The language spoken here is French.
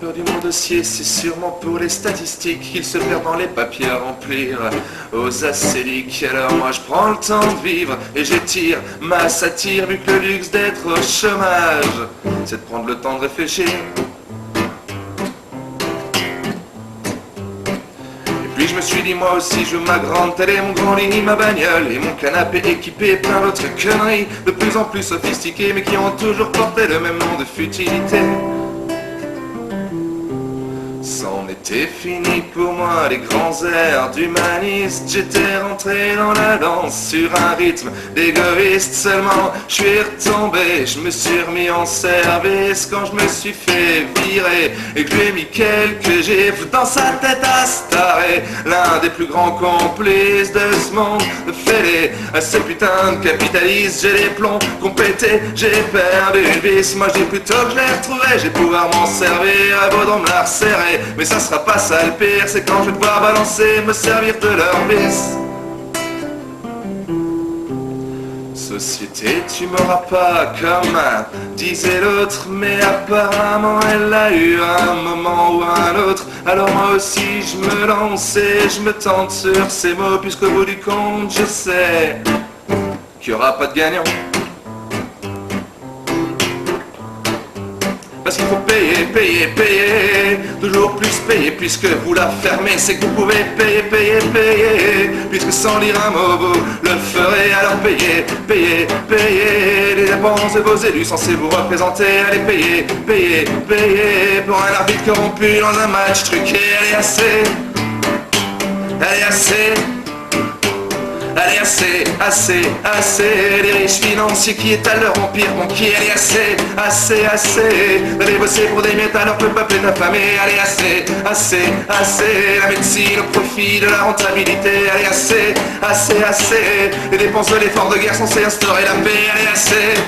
l'ampleur du mon dossier, c'est sûrement pour les statistiques qu'il se perd dans les papiers à remplir aux acéliques. Alors moi je prends le temps de vivre et j'étire ma satire, vu que le luxe d'être au chômage, c'est de prendre le temps de réfléchir. Puis je me suis dit moi aussi je veux ma grande télé, mon grand lit, ma bagnole et mon canapé équipé plein d'autres conneries de plus en plus sophistiquées mais qui ont toujours porté le même nom de futilité. C'en était fini pour moi les grands airs d'humaniste. J'étais rentré dans la danse sur un rythme d'égoïste. Seulement je suis retombé, je me suis remis en service quand je me suis fait virer et que je lui ai mis quelques gifles dans sa tête à starer. L'un des plus grands complices de ce monde fêlé à ce putain de capitaliste. J'ai les plombs compétés, j'ai perdu le vice. Moi je dis plutôt que je l'ai retrouvé, j'ai pouvoir m'en servir à beau me la resserrer. Mais ça sera pas ça le pire, c'est quand je vais devoir balancer, me servir de leur vice. Société, tu m'auras pas comme disait l'autre, mais apparemment elle a eu un moment ou un autre. Alors moi aussi je me lance et je me tente sur ces mots, puisqu'au bout du compte je sais qu'il y aura pas de gagnant. Parce qu'il faut payer, payer, payer, toujours plus payer, puisque vous la fermez, c'est que vous pouvez payer, payer, payer, puisque sans lire un mot vous le ferez, alors payez, payez, payez, les dépenses de vos élus censés vous représenter, allez payer, payer, payer, pour un arbitre corrompu dans un match truqué, allez assez, allez assez. Allez assez, assez, assez, les riches financiers qui étalent leur empire banquier. Allez assez, assez, assez, d'aller bosser pour des miettes alors que le peuple est affamé. Allez assez, assez, assez, la médecine au profit de la rentabilité. Allez assez, assez, assez, les dépenses de l'effort de guerre censées instaurer la paix. Allez assez.